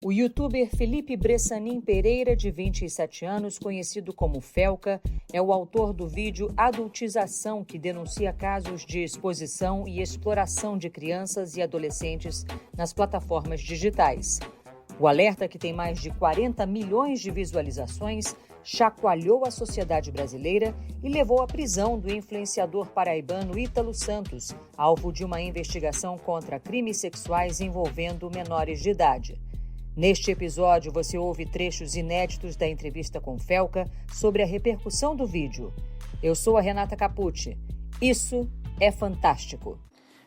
O youtuber Felipe Bressanin Pereira, de 27 anos, conhecido como Felca, é o autor do vídeo Adultização, que denuncia casos de exposição e exploração de crianças e adolescentes nas plataformas digitais. O alerta, que tem mais de 40 milhões de visualizações, chacoalhou a sociedade brasileira e levou à prisão do influenciador paraibano Ítalo Santos, alvo de uma investigação contra crimes sexuais envolvendo menores de idade. Neste episódio, você ouve trechos inéditos da entrevista com Felca sobre a repercussão do vídeo. Eu sou a Renata Capucci. Isso é fantástico.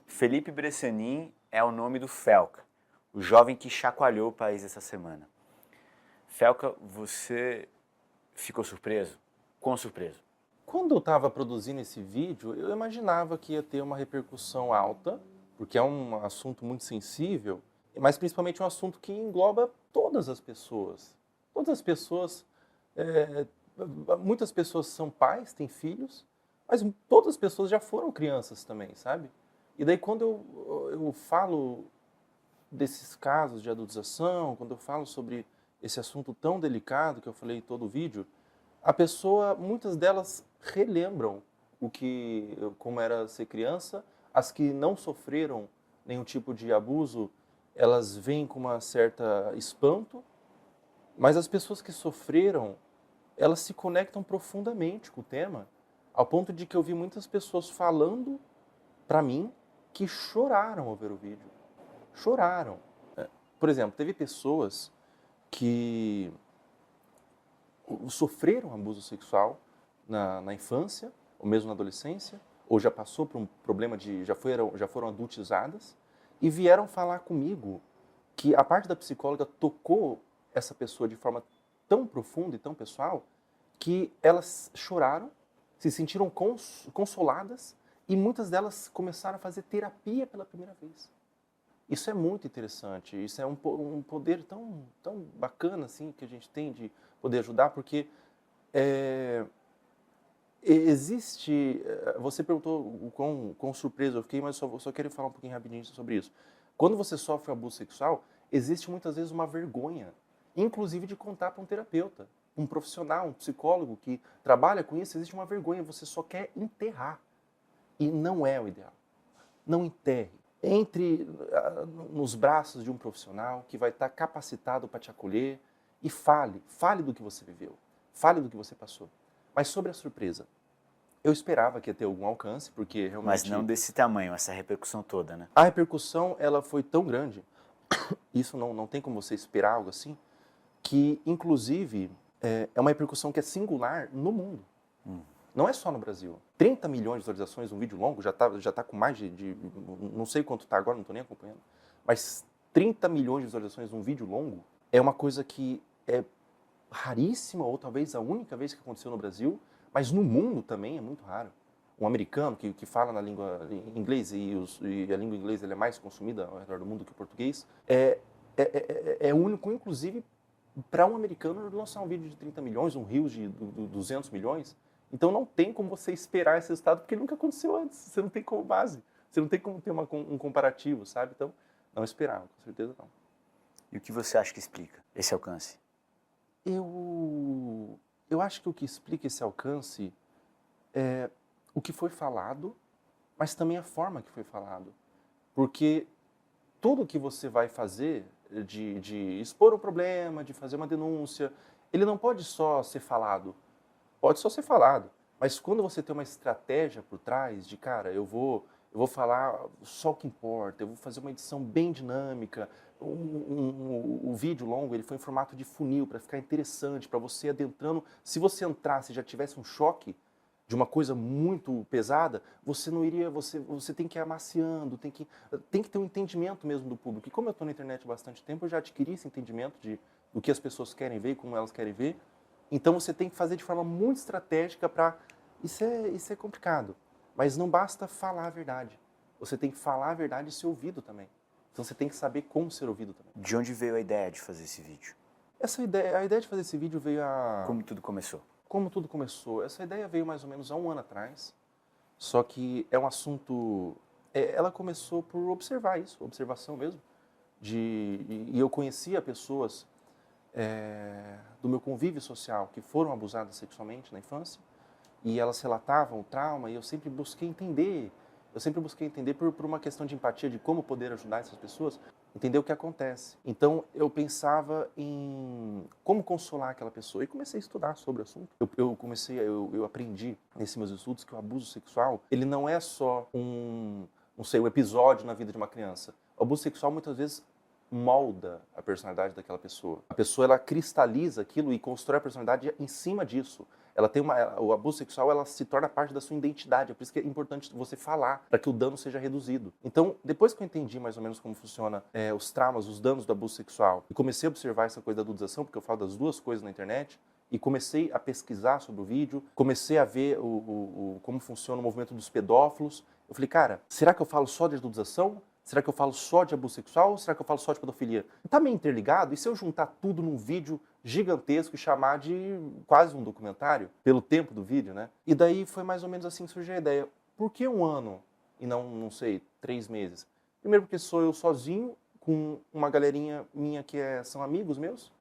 Felipe Bressanin é o nome do Felca, o jovem que chacoalhou o país essa semana. Felca, você ficou surpreso? Quão surpreso? Quando eu estava produzindo esse vídeo, eu imaginava que ia ter uma repercussão alta, porque é um assunto muito sensível, mas principalmente um assunto que engloba todas as pessoas. Todas as pessoas, muitas pessoas são pais, têm filhos, mas todas as pessoas já foram crianças também, sabe? E daí quando eu falo desses casos de adultização, quando eu falo sobre esse assunto tão delicado que eu falei em todo o vídeo, a pessoa, muitas delas relembram como era ser criança, as que não sofreram nenhum tipo de abuso, elas vêm com uma certa espanto, mas as pessoas que sofreram, elas se conectam profundamente com o tema, ao ponto de que eu vi muitas pessoas falando para mim que choraram ao ver o vídeo. Choraram. Por exemplo, teve pessoas que sofreram abuso sexual na infância, ou mesmo na adolescência, ou já passou por um problema já foram adultizadas, e vieram falar comigo que a parte da psicóloga tocou essa pessoa de forma tão profunda e tão pessoal que elas choraram, se sentiram consoladas e muitas delas começaram a fazer terapia pela primeira vez. Isso é muito interessante, isso é um poder tão bacana assim, que a gente tem de poder ajudar, porque existe... Você perguntou o quão surpreso eu fiquei, mas só quero falar um pouquinho rapidinho sobre isso. Quando você sofre abuso sexual, existe muitas vezes uma vergonha, inclusive de contar para um terapeuta, um profissional, um psicólogo que trabalha com isso, existe uma vergonha, você só quer enterrar. E não é o ideal. Não enterre. Entre nos braços de um profissional que vai estar capacitado para te acolher e fale do que você viveu, fale do que você passou. Mas sobre a surpresa, eu esperava que ia ter algum alcance, porque realmente... Mas não desse tamanho, essa repercussão toda, né? A repercussão, ela foi tão grande, isso não tem como você esperar algo assim, que inclusive é uma repercussão que é singular no mundo. Não é só no Brasil. 30 milhões de visualizações, um vídeo longo, já tá com mais de não sei quanto está agora, não estou nem acompanhando, mas 30 milhões de visualizações num vídeo longo é uma coisa que é raríssima, ou talvez a única vez que aconteceu no Brasil, mas no mundo também é muito raro. Um americano que fala na língua inglês, e a língua inglesa é mais consumida ao redor do mundo que o português, é único, inclusive, para um americano lançar um vídeo de 30 milhões, um Reels de 200 milhões. Então não tem como você esperar esse resultado, porque nunca aconteceu antes. Você não tem como base, você não tem como ter um comparativo, sabe? Então, não esperava, com certeza não. E o que você acha que explica esse alcance? Eu acho que o que explica esse alcance é o que foi falado, mas também a forma que foi falado. Porque tudo que você vai fazer, de expor um problema, de fazer uma denúncia, ele não pode só ser falado. Pode só ser falado, mas quando você tem uma estratégia por trás de, cara, eu vou falar só o que importa, eu vou fazer uma edição bem dinâmica, o vídeo longo ele foi em formato de funil para ficar interessante, para você adentrando. Se você entrasse e já tivesse um choque de uma coisa muito pesada, você não iria, você tem que ir amaciando, tem que ter um entendimento mesmo do público. E como eu estou na internet há bastante tempo, eu já adquiri esse entendimento do que as pessoas querem ver e como elas querem ver. Então você tem que fazer de forma muito estratégica para... Isso é complicado, mas não basta falar a verdade. Você tem que falar a verdade e ser ouvido também. Então você tem que saber como ser ouvido também. De onde veio a ideia de fazer esse vídeo? A ideia de fazer esse vídeo veio Como tudo começou? Como tudo começou? Essa ideia veio mais ou menos há um ano atrás, só que é um assunto... Ela começou por observar isso, observação mesmo. E eu conhecia pessoas do meu convívio social que foram abusadas sexualmente na infância, e elas relatavam o trauma, e eu sempre busquei entender. Por uma questão de empatia, de como poder ajudar essas pessoas, entender o que acontece. Então, eu pensava em como consolar aquela pessoa, e comecei a estudar sobre o assunto. Eu aprendi, nesses meus estudos, que o abuso sexual, ele não é só um episódio na vida de uma criança. O abuso sexual, muitas vezes, molda a personalidade daquela pessoa. A pessoa, ela cristaliza aquilo e constrói a personalidade em cima disso. O abuso sexual, ela se torna parte da sua identidade. É por isso que é importante você falar, para que o dano seja reduzido. Então, depois que eu entendi mais ou menos como funciona os traumas, os danos do abuso sexual, e comecei a observar essa coisa da adultização, porque eu falo das duas coisas na internet, e comecei a pesquisar sobre o vídeo, comecei a ver como funciona o movimento dos pedófilos. Eu falei, cara, será que eu falo só de adultização? Será que eu falo só de abuso sexual ou será que eu falo só de pedofilia? Está meio interligado? E se eu juntar tudo num vídeo gigantesco e chamar de quase um documentário, pelo tempo do vídeo, né? E daí foi mais ou menos assim que surgiu a ideia. Por que 1 ano e não sei, 3 meses? Primeiro porque sou eu sozinho, com uma galerinha minha que são amigos meus.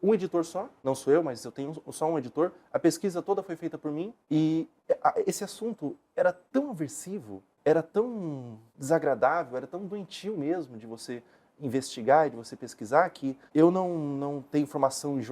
Um editor só, não sou eu, mas eu tenho só um editor. A pesquisa toda foi feita por mim e esse assunto era tão aversivo, era tão desagradável, era tão doentio mesmo de você investigar e de você pesquisar, que eu não tenho formação em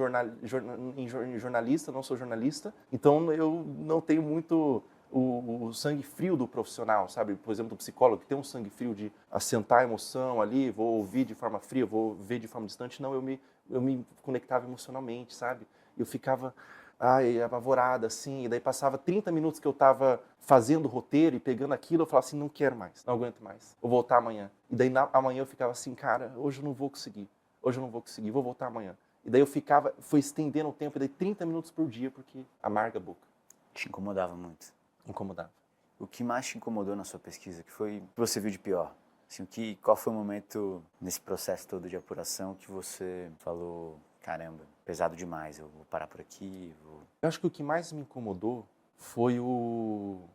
jornalista, não sou jornalista, então eu não tenho muito o sangue frio do profissional, sabe? Por exemplo, do psicólogo, que tem um sangue frio de assentar a emoção ali, vou ouvir de forma fria, vou ver de forma distante. Não, eu me conectava emocionalmente, sabe? Eu ficava apavorada, assim, e daí passava 30 minutos que eu estava fazendo o roteiro e pegando aquilo, eu falava assim, não quero mais, não aguento mais, vou voltar amanhã. E daí amanhã eu ficava assim, cara, hoje eu não vou conseguir, vou voltar amanhã. E daí foi estendendo o tempo, e daí 30 minutos por dia, porque amarga a boca. Te incomodava muito? Incomodava. O que mais te incomodou na sua pesquisa? Que você viu de pior? Assim, qual foi o momento nesse processo todo de apuração que você falou, caramba, pesado demais, eu vou parar por aqui? Eu acho que o que mais me incomodou foi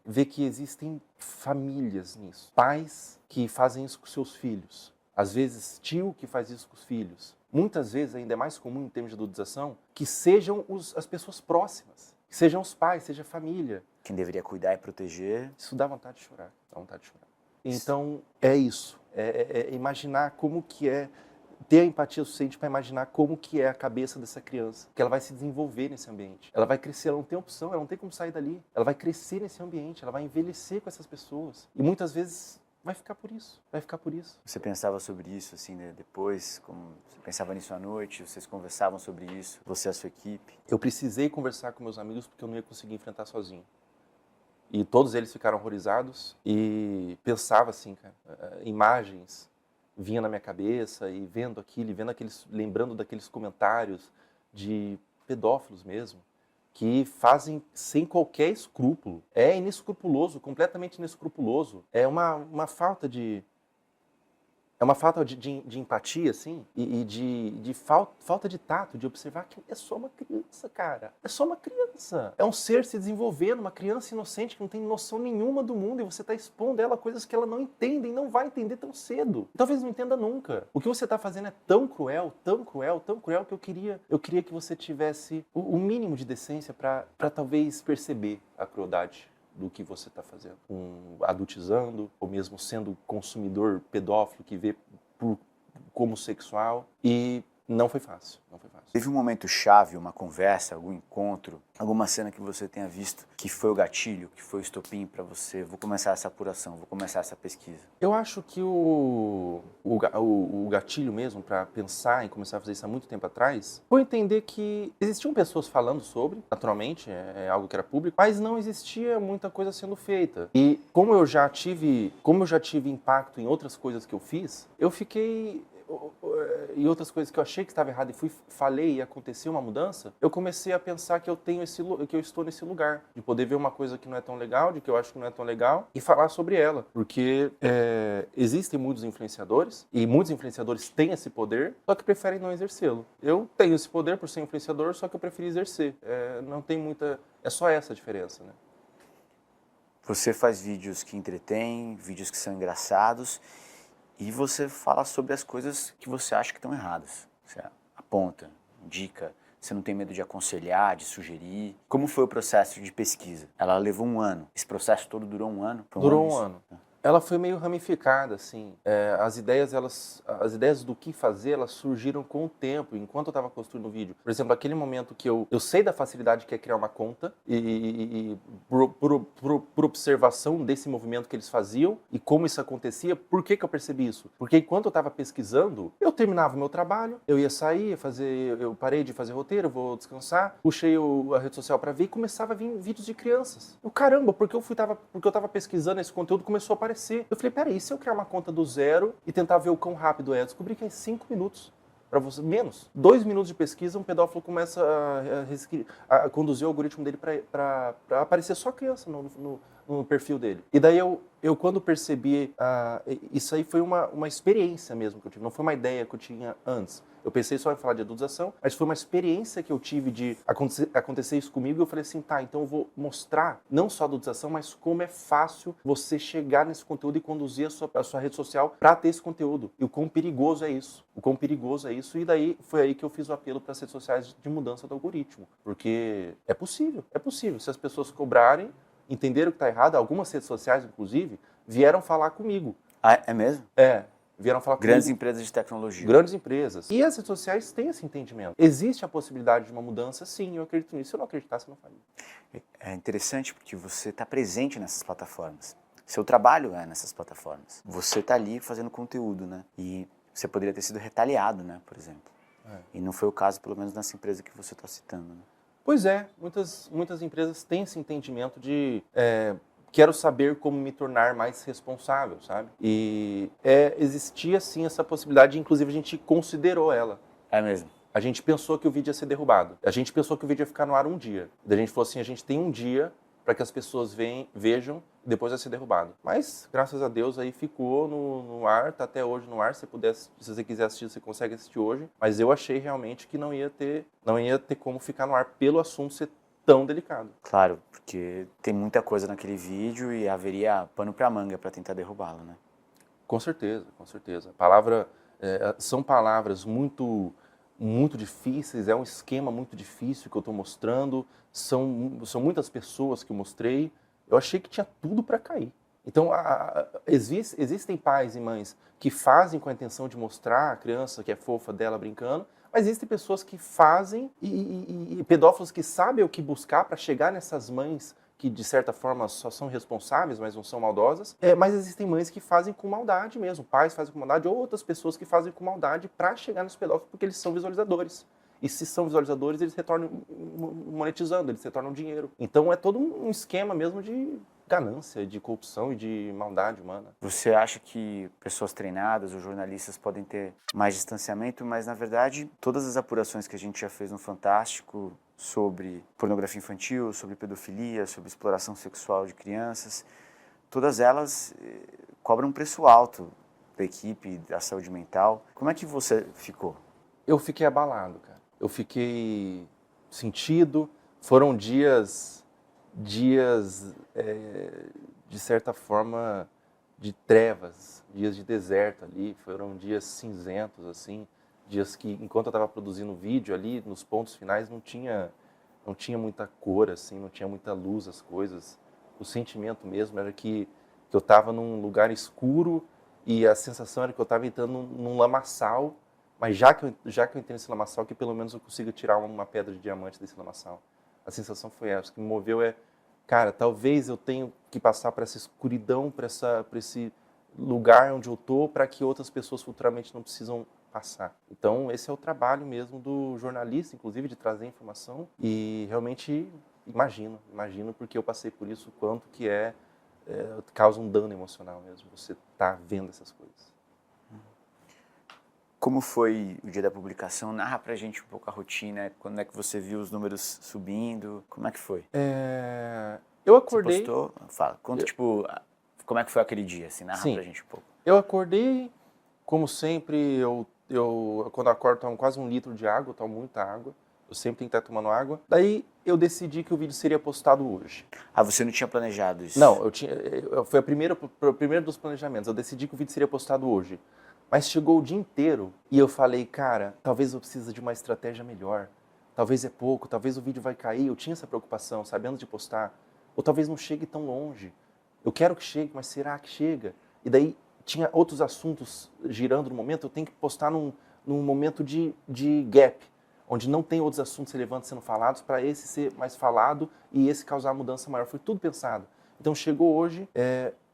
ver que existem famílias nisso. Pais que fazem isso com seus filhos. Às vezes, tio que faz isso com os filhos. Muitas vezes, ainda é mais comum em termos de adultização, que sejam as pessoas próximas. Que sejam os pais, seja a família. Quem deveria cuidar e proteger. Isso dá vontade de chorar. Então, é isso. É imaginar como que é, ter a empatia suficiente para imaginar como que é a cabeça dessa criança. Que ela vai se desenvolver nesse ambiente. Ela vai crescer, ela não tem opção, ela não tem como sair dali. Ela vai crescer nesse ambiente, ela vai envelhecer com essas pessoas. E muitas vezes vai ficar por isso. Você pensava sobre isso, assim, né? Depois? Você pensava nisso à noite? Vocês conversavam sobre isso? Você e a sua equipe? Eu precisei conversar com meus amigos porque eu não ia conseguir enfrentar sozinho. E todos eles ficaram horrorizados e pensava assim, cara, imagens vinham na minha cabeça e vendo aquilo, lembrando daqueles comentários de pedófilos mesmo, que fazem sem qualquer escrúpulo. É inescrupuloso, completamente inescrupuloso. É uma falta de... É uma falta de empatia, assim, e de falta de tato, de observar que é só uma criança, cara. É só uma criança. É um ser se desenvolvendo, uma criança inocente que não tem noção nenhuma do mundo e você está expondo ela a coisas que ela não entende e não vai entender tão cedo. Talvez não entenda nunca. O que você está fazendo é tão cruel, tão cruel, tão cruel que eu queria que você tivesse o mínimo de decência para talvez perceber a crueldade do que você está fazendo, adultizando, ou mesmo sendo consumidor pedófilo que vê como sexual, e não foi fácil. Teve um momento chave, uma conversa, algum encontro, alguma cena que você tenha visto que foi o gatilho, que foi o estopim para você, vou começar essa apuração, vou começar essa pesquisa? Eu acho que o gatilho mesmo para pensar em começar a fazer isso há muito tempo atrás foi entender que existiam pessoas falando sobre, naturalmente, é algo que era público, mas não existia muita coisa sendo feita. E como eu já tive impacto em outras coisas que eu fiz, eu fiquei... e outras coisas que eu achei que estava errado e falei e aconteceu uma mudança, eu comecei a pensar que eu estou nesse lugar, de poder ver uma coisa que não é tão legal, de que eu acho que não é tão legal, e falar sobre ela. Porque existem muitos influenciadores, e muitos influenciadores têm esse poder, só que preferem não exercê-lo. Eu tenho esse poder por ser influenciador, só que eu preferi exercer. Não tem muita... É só essa a diferença, né? Você faz vídeos que entretêm, vídeos que são engraçados, e você fala sobre as coisas que você acha que estão erradas. Você aponta, indica, você não tem medo de aconselhar, de sugerir. Como foi o processo de pesquisa? Ela levou 1 ano. Esse processo todo durou 1 ano? Foi Durou um isso? ano. Ela foi meio ramificada, assim. As ideias do que fazer, elas surgiram com o tempo, enquanto eu estava construindo o vídeo. Por exemplo, aquele momento que eu sei da facilidade que é criar uma conta e por observação desse movimento que eles faziam e como isso acontecia, por que eu percebi isso? Porque enquanto eu estava pesquisando, eu terminava o meu trabalho, eu ia sair, eu parei de fazer roteiro, vou descansar, puxei a rede social para ver e começava a vir vídeos de crianças. Caramba, porque eu estava pesquisando esse conteúdo, começou a aparecer. Eu falei, peraí, se eu criar uma conta do zero e tentar ver o quão rápido é? Eu descobri que é 5 minutos. Para você, menos. 2 minutos de pesquisa, um pedófilo começa a conduzir o algoritmo dele para aparecer só criança no perfil dele. E daí eu quando percebi, isso aí foi uma experiência mesmo que eu tive, não foi uma ideia que eu tinha antes. Eu pensei só em falar de adultização, mas foi uma experiência que eu tive de acontecer isso comigo e eu falei assim, tá, então eu vou mostrar não só a adultização, mas como é fácil você chegar nesse conteúdo e conduzir a sua rede social para ter esse conteúdo. E o quão perigoso é isso. O quão perigoso é isso. E daí foi aí que eu fiz o apelo para as redes sociais de mudança do algoritmo. Porque é possível. Se as pessoas cobrarem, entenderam que está errado, algumas redes sociais, inclusive, vieram falar comigo. Ah, é mesmo? Vieram falar Grandes comigo. empresas de tecnologia. Grandes empresas. E as redes sociais têm esse entendimento. Existe a possibilidade de uma mudança? Sim, eu acredito nisso. Se eu não acreditasse, eu não faria. É interessante porque você está presente nessas plataformas. Seu trabalho é nessas plataformas. Você está ali fazendo conteúdo, né? E você poderia ter sido retaliado, né, por exemplo. E não foi o caso, pelo menos nessa empresa que você está citando, né? Pois é, muitas empresas têm esse entendimento de quero saber como me tornar mais responsável, sabe? E existia sim essa possibilidade, inclusive a gente considerou ela. É mesmo? A gente pensou que o vídeo ia ser derrubado. A gente pensou que o vídeo ia ficar no ar um dia. Daí a gente falou assim, a gente tem um dia para que as pessoas vejam e depois vai ser derrubado. Mas, graças a Deus, aí ficou no ar, tá até hoje no ar. Se você quiser assistir, você consegue assistir hoje. Mas eu achei realmente que não ia ter como ficar no ar pelo assunto ser tão delicado. Claro, porque tem muita coisa naquele vídeo e haveria pano para manga para tentar derrubá-lo, né? Com certeza, com certeza. São palavras muito difíceis, é um esquema muito difícil que eu estou mostrando, são muitas pessoas que eu mostrei, eu achei que tinha tudo para cair. Então, existem pais e mães que fazem com a intenção de mostrar a criança que é fofa dela brincando, mas existem pessoas que fazem e pedófilos que sabem o que buscar para chegar nessas mães que, de certa forma, só são responsáveis, mas não são maldosas. Mas existem mães que fazem com maldade mesmo, pais fazem com maldade, ou outras pessoas que fazem com maldade para chegar nos pedófilos, porque eles são visualizadores. E se são visualizadores, eles retornam monetizando, eles retornam dinheiro. Então é todo um esquema mesmo de ganância, de corrupção e de maldade humana. Você acha que pessoas treinadas ou jornalistas podem ter mais distanciamento, mas na verdade todas as apurações que a gente já fez no Fantástico sobre pornografia infantil, sobre pedofilia, sobre exploração sexual de crianças, todas elas cobram um preço alto da equipe, da saúde mental. Como é que você ficou? Eu fiquei abalado, cara. Eu fiquei sentido. Foram dias de certa forma, de trevas, dias de deserto ali. Foram dias cinzentos, assim, dias que, enquanto eu estava produzindo o vídeo ali, nos pontos finais, não tinha muita cor, assim, não tinha muita luz as coisas. O sentimento mesmo era que eu estava num lugar escuro e a sensação era que eu estava entrando num lamaçal, mas já que eu entrei nesse lamaçal, que pelo menos eu consiga tirar uma pedra de diamante desse lamaçal. A sensação foi essa. O que me moveu cara, talvez eu tenha que passar por essa escuridão, por esse lugar onde eu estou, para que outras pessoas futuramente não precisam passar. Então, esse é o trabalho mesmo do jornalista, inclusive, de trazer informação. E realmente imagino, porque eu passei por isso, quanto que causa um dano emocional mesmo, você tá vendo essas coisas. Como foi o dia da publicação? Narra pra gente um pouco a rotina. Quando é que você viu os números subindo? Como é que foi? Eu acordei... Você postou? Fala. Conta, como é que foi aquele dia? Assim, narra pra gente um pouco. Eu acordei, como sempre, eu quando acordo tomo quase 1 litro de água, eu tomo muita água. Eu sempre tenho que estar tomando água. Daí eu decidi que o vídeo seria postado hoje. Ah, você não tinha planejado isso? Não, foi o primeiro dos planejamentos. Eu decidi que o vídeo seria postado hoje. Mas chegou o dia inteiro e eu falei, cara, talvez eu precise de uma estratégia melhor. Talvez é pouco, talvez o vídeo vai cair. Eu tinha essa preocupação, sabendo de postar. Ou talvez não chegue tão longe. Eu quero que chegue, mas será que chega? E daí tinha outros assuntos girando no momento. Eu tenho que postar num momento de gap, onde não tem outros assuntos relevantes sendo falados, para esse ser mais falado e esse causar mudança maior. Foi tudo pensado. Então chegou hoje,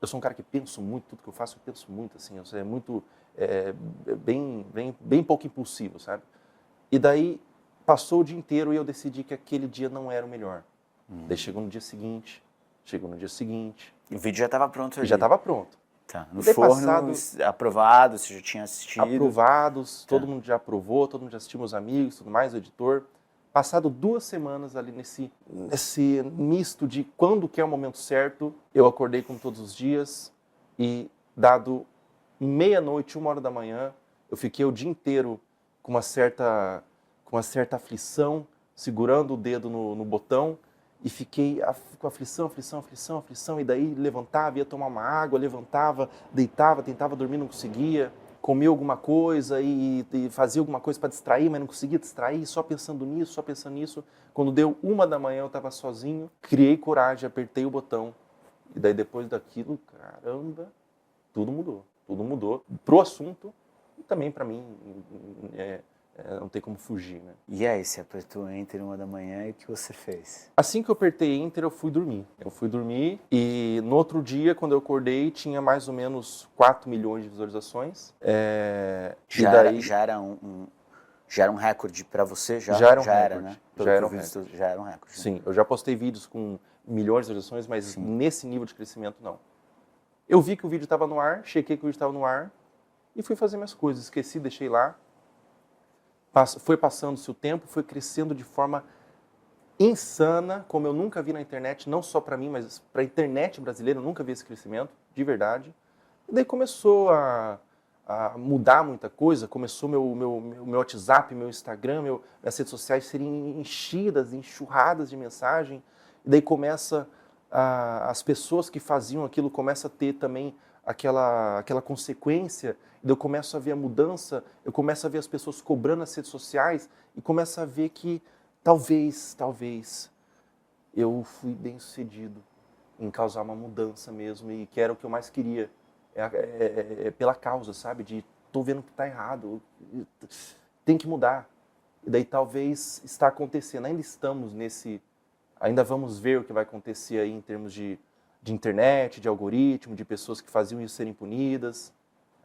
eu sou um cara que penso muito, tudo que eu faço eu penso muito, assim, eu sou muito, bem pouco impulsivo, sabe? E daí passou o dia inteiro e eu decidi que aquele dia não era o melhor. Daí chegou no dia seguinte. E o vídeo já estava pronto ali? Já estava pronto. Tá. No forno, aprovado, você já tinha assistido? Aprovados, todo mundo já aprovou, todo mundo já assistiu, meus amigos, tudo mais, o editor. Passado 2 semanas ali nesse misto de quando que é o momento certo, eu acordei como todos os dias e dado meia-noite, 1h da manhã, eu fiquei o dia inteiro com uma certa aflição, segurando o dedo no botão e fiquei com aflição, e daí levantava, ia tomar uma água, levantava, deitava, tentava dormir, não conseguia, comia alguma coisa e fazia alguma coisa para distrair, mas não conseguia distrair, só pensando nisso. Quando deu 1h da manhã, eu estava sozinho, criei coragem, apertei o botão. E daí depois daquilo, caramba, tudo mudou pro assunto e também para mim, não tem como fugir, né? E aí, você apertou Enter 1h da manhã e o que você fez? Assim que eu apertei Enter, eu fui dormir e no outro dia, quando eu acordei, tinha mais ou menos 4 milhões de visualizações. Já era um recorde para você? Já era um recorde, né? Já era um recorde. Né? Sim, eu já postei vídeos com milhões de visualizações, mas Sim. Nesse nível de crescimento, não. Eu vi que o vídeo estava no ar, chequei que o vídeo estava no ar e fui fazer minhas coisas. Esqueci, deixei lá. Foi passando-se o tempo, foi crescendo de forma insana, como eu nunca vi na internet, não só para mim, mas para a internet brasileira, eu nunca vi esse crescimento, de verdade. E daí começou a mudar muita coisa, começou meu WhatsApp, meu Instagram, minhas redes sociais serem enxurradas de mensagem, e daí começa as pessoas que faziam aquilo começam a ter também aquela consequência, e daí eu começo a ver a mudança, eu começo a ver as pessoas cobrando nas redes sociais, e começo a ver que talvez eu fui bem sucedido em causar uma mudança mesmo, e que era o que eu mais queria. Pela causa, sabe? De tô vendo que tá errado, tem que mudar. E daí talvez está acontecendo, ainda vamos ver o que vai acontecer aí em termos de internet, de algoritmo, de pessoas que faziam isso serem punidas.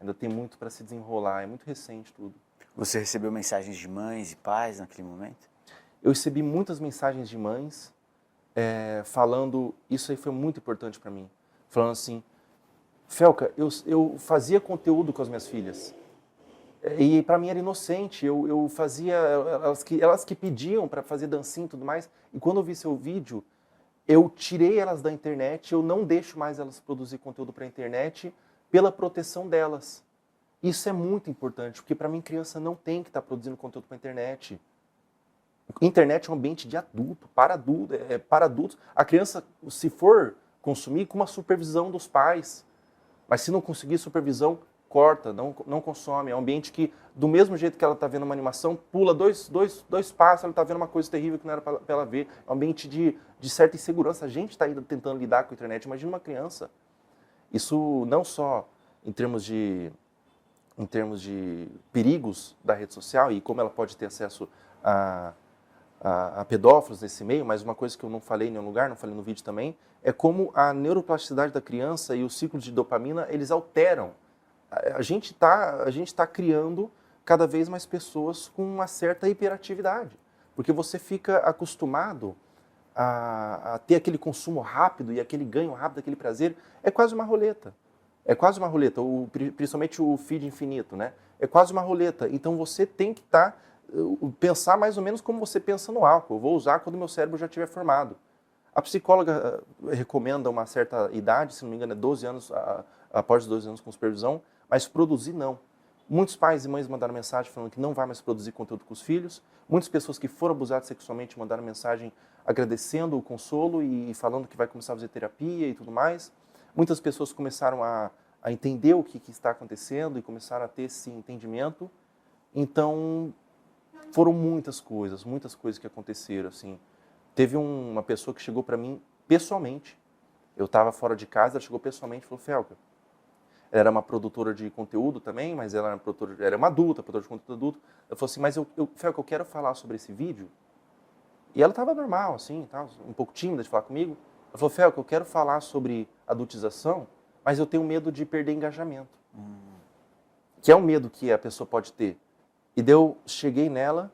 Ainda tem muito para se desenrolar, é muito recente tudo. Você recebeu mensagens de mães e pais naquele momento? Eu recebi muitas mensagens de mães falando, isso aí foi muito importante para mim, falando assim, Felca, eu fazia conteúdo com as minhas filhas e para mim era inocente, eu fazia, elas que pediam para fazer dancinha e tudo mais, e quando eu vi seu vídeo, eu tirei elas da internet, eu não deixo mais elas produzir conteúdo para a internet pela proteção delas. Isso é muito importante, porque para mim criança não tem que estar produzindo conteúdo para a internet. Internet é um ambiente de adulto, para adultos. A criança, se for consumir, com uma supervisão dos pais. Mas se não conseguir supervisão, corta, não consome. É um ambiente que, do mesmo jeito que ela está vendo uma animação, pula dois passos, ela está vendo uma coisa terrível que não era para ela ver. É um ambiente de certa insegurança. A gente está ainda tentando lidar com a internet. Imagina uma criança. Isso não só em termos de perigos da rede social e como ela pode ter acesso a pedófilos nesse meio, mas uma coisa que eu não falei em nenhum lugar, não falei no vídeo também, é como a neuroplasticidade da criança e os ciclos de dopamina, eles alteram. A gente tá criando cada vez mais pessoas com uma certa hiperatividade, porque você fica acostumado a ter aquele consumo rápido e aquele ganho rápido, aquele prazer, é quase uma roleta. Principalmente o feed infinito, né? É quase uma roleta. Então você tem que pensar mais ou menos como você pensa no álcool. Eu vou usar quando meu cérebro já estiver formado. A psicóloga recomenda uma certa idade, se não me engano é 12 anos, após 12 anos com supervisão, mas produzir não. Muitos pais e mães mandaram mensagem falando que não vai mais produzir conteúdo com os filhos. Muitas pessoas que foram abusadas sexualmente mandaram mensagem agradecendo o consolo e falando que vai começar a fazer terapia e tudo mais. Muitas pessoas começaram a entender o que está acontecendo e começaram a ter esse entendimento. Então, foram muitas coisas que aconteceram, assim. Teve uma pessoa que chegou para mim pessoalmente. Eu estava fora de casa, ela chegou pessoalmente e falou: Felca, ela era uma produtora de conteúdo também, mas ela era uma adulta, produtora de conteúdo adulto. Ela falou assim: mas Felca, eu quero falar sobre esse vídeo. E ela estava normal, assim, tal, um pouco tímida de falar comigo. Ela falou: Felca, eu quero falar sobre adultização, mas eu tenho medo de perder engajamento. Que é um medo que a pessoa pode ter. E daí eu cheguei nela,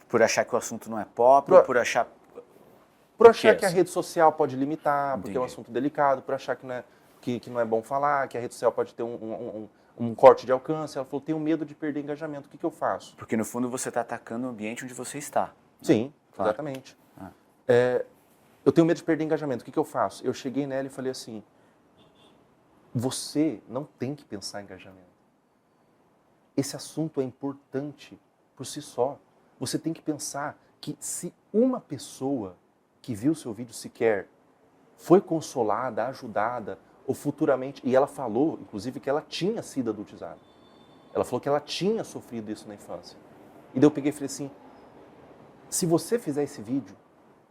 Por achar que o assunto não é pop, ou por achar... Por achar que a rede social pode limitar, porque Entendi. é um assunto delicado, por achar que não é bom falar, que a rede social pode ter um corte de alcance. Ela falou: tenho medo de perder engajamento, o que eu faço? Porque no fundo você está atacando o ambiente onde você está. Sim, Claro. exatamente. Eu tenho medo de perder engajamento, o que eu faço? Eu cheguei nela e falei assim: você não tem que pensar em engajamento. Esse assunto é importante por si só. Você tem que pensar que se uma pessoa que viu seu vídeo sequer foi consolada, ajudada, ou futuramente... E ela falou, inclusive, que ela tinha sido adultizada. Ela falou que ela tinha sofrido isso na infância. E daí eu peguei e falei assim: se você fizer esse vídeo,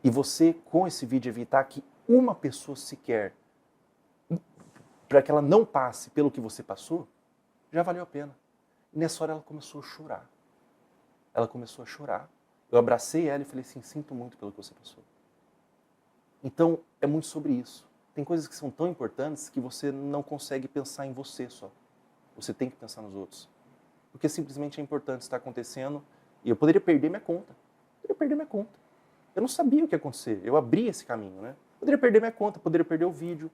e você, com esse vídeo, evitar que uma pessoa sequer, para que ela não passe pelo que você passou, já valeu a pena. E nessa hora ela começou a chorar. Ela começou a chorar. Eu abracei ela e falei assim: sinto muito pelo que você passou. Então, é muito sobre isso. Tem coisas que são tão importantes que você não consegue pensar em você só. Você tem que pensar nos outros. Porque simplesmente é importante estar acontecendo e eu poderia perder minha conta. Eu não sabia o que ia acontecer. Eu abri esse caminho, né? Poderia perder minha conta, poderia perder o vídeo.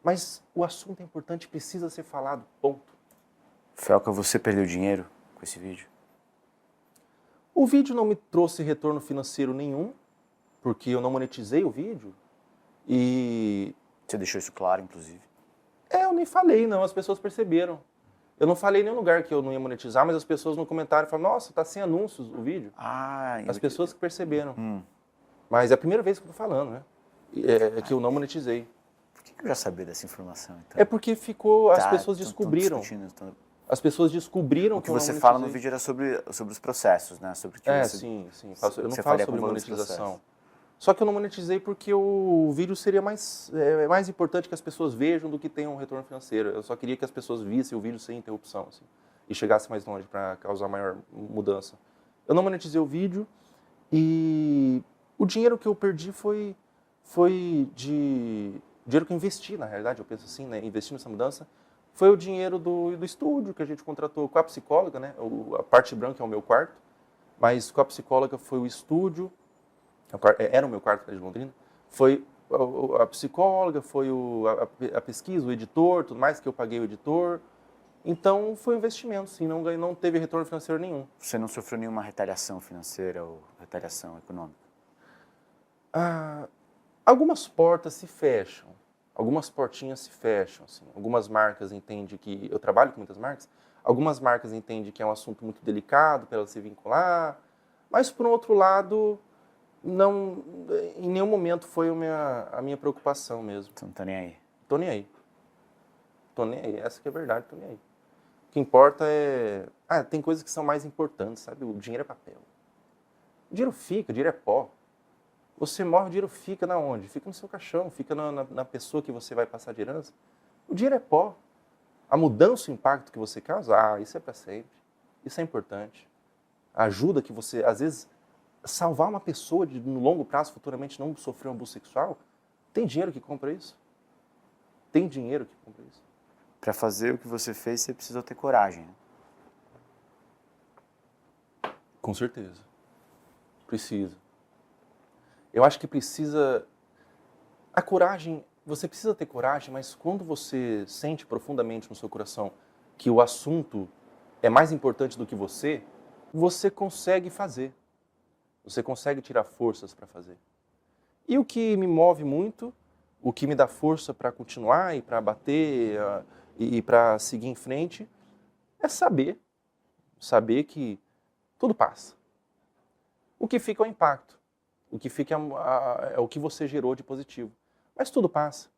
Mas o assunto é importante, precisa ser falado, ponto. Felca, você perdeu dinheiro com esse vídeo? O vídeo não me trouxe retorno financeiro nenhum, porque eu não monetizei o vídeo. E Você deixou isso claro, inclusive. eu nem falei, não, as pessoas perceberam. Eu não falei em nenhum lugar que eu não ia monetizar, mas as pessoas no comentário falaram: nossa, tá sem anúncios o vídeo. As pessoas que perceberam. Mas é a primeira vez que eu tô falando, né? É que eu não monetizei. Por que eu já sabia dessa informação, então? É porque ficou, as Tá, pessoas tão descobriram. discutindo. As pessoas descobriram O que eu não você fala no monetizei. vídeo era sobre os processos, né? Sobre o que você... Sim. Eu não você falo faria com sobre o valor dos monetização. processos. Só que eu não monetizei porque o vídeo seria mais importante que as pessoas vejam do que tenham um retorno financeiro. Eu só queria que as pessoas vissem o vídeo sem interrupção, assim, e chegasse mais longe para causar maior mudança. Eu não monetizei o vídeo e o dinheiro que eu perdi foi dinheiro que eu investi, na realidade, eu penso assim, né? Investi nessa mudança. Foi o dinheiro do estúdio que a gente contratou com a psicóloga, né? A parte branca é o meu quarto, mas com a psicóloga foi o estúdio. Era o meu quarto de Londrina, foi a psicóloga, foi a pesquisa, o editor, tudo mais, que eu paguei o editor. Então, foi um investimento, sim, não teve retorno financeiro nenhum. Você não sofreu nenhuma retaliação financeira ou retaliação econômica? Algumas portas se fecham, algumas portinhas se fecham. Assim. Algumas marcas entendem que... Eu trabalho com muitas marcas. Algumas marcas entendem que é um assunto muito delicado para elas se vincular, mas, por outro lado... Não, em nenhum momento foi a minha preocupação mesmo. Você não tá nem aí? Tô nem aí. Essa que é a verdade, tô nem aí. O que importa é... tem coisas que são mais importantes, sabe? O dinheiro é papel. O dinheiro é pó. Você morre, o dinheiro fica na onde? Fica no seu caixão, fica na pessoa que você vai passar de herança. O dinheiro é pó. A mudança, o impacto que você causa, isso é para sempre. Isso é importante. A ajuda que você, às vezes... Salvar uma pessoa de, no longo prazo, futuramente não sofrer um abuso sexual, tem dinheiro que compra isso? Tem dinheiro que compra isso? Para fazer o que você fez, você precisou ter coragem, né? Com certeza. Precisa. Eu acho que precisa... A coragem, você precisa ter coragem, mas quando você sente profundamente no seu coração que o assunto é mais importante do que você consegue fazer. Você consegue tirar forças para fazer. E o que me move muito, o que me dá força para continuar e para bater e para seguir em frente é saber que tudo passa. O que fica é o impacto, o que fica é o que você gerou de positivo. Mas tudo passa.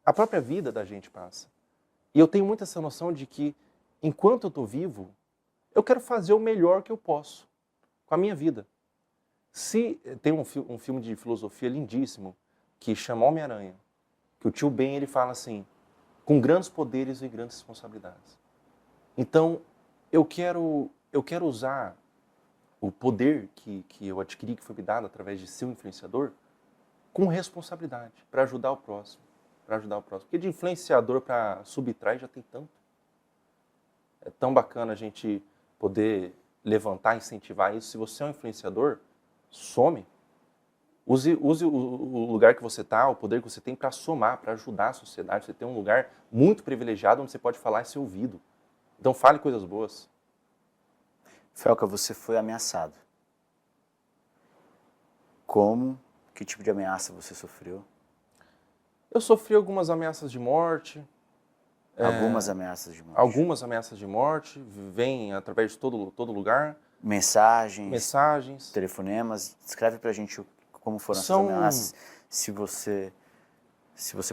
A própria vida da gente passa. E eu tenho muito essa noção de que, enquanto eu estou vivo, eu quero fazer o melhor que eu posso com a minha vida. Tem um filme de filosofia lindíssimo que chama Homem-Aranha, que o tio Ben ele fala assim, com grandes poderes e grandes responsabilidades. Então, eu quero usar o poder que eu adquiri, que foi me dado através de ser um influenciador, com responsabilidade, para ajudar o próximo. Porque de influenciador para subtrair já tem tanto. É tão bacana a gente poder levantar, incentivar isso. Se você é um influenciador, some. Use o lugar que você está, o poder que você tem para somar, para ajudar a sociedade. Você tem um lugar muito privilegiado onde você pode falar e ser ouvido. Então fale coisas boas. Felca, você foi ameaçado. Que tipo de ameaça você sofreu? Eu sofri algumas ameaças de morte. Algumas ameaças de morte. Algumas ameaças de morte, vêm através de todo lugar. Mensagens. Telefonemas. Descreve pra gente como foram essas ameaças, se você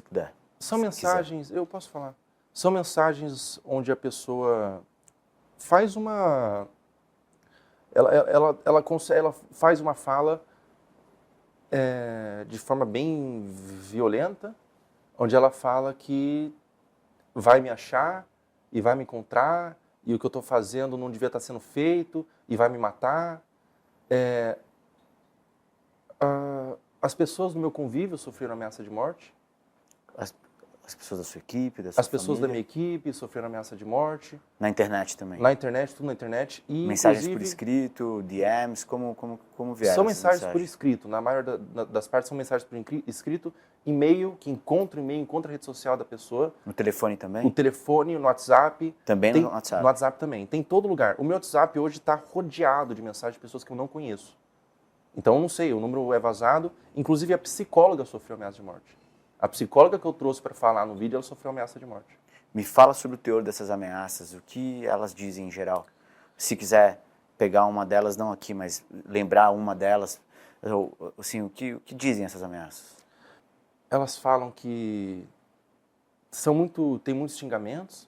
puder. São mensagens, quiser. Eu posso falar. São mensagens onde a pessoa faz uma... Ela faz uma fala de forma bem violenta, onde ela fala que vai me achar e vai me encontrar e o que eu estou fazendo não devia estar sendo feito e vai me matar. As pessoas do meu convívio sofreram ameaça de morte. As pessoas da sua equipe, da sua As pessoas família. Da minha equipe sofreram ameaça de morte. Na internet também? Na internet, tudo na internet. E, mensagens por escrito, DMs, como vieram? São mensagens por escrito. Na maior das partes são mensagens por escrito, e-mail, que encontra a rede social da pessoa. No telefone também? No telefone, no WhatsApp. Também no WhatsApp? No WhatsApp também. Tem em todo lugar. O meu WhatsApp hoje está rodeado de mensagens de pessoas que eu não conheço. Então eu não sei, o número é vazado. Inclusive a psicóloga sofreu ameaça de morte. A psicóloga que eu trouxe para falar no vídeo, ela sofreu ameaça de morte. Me fala sobre o teor dessas ameaças, o que elas dizem em geral. Se quiser pegar uma delas, não aqui, mas lembrar uma delas, assim, o que dizem essas ameaças? Elas falam que tem muitos xingamentos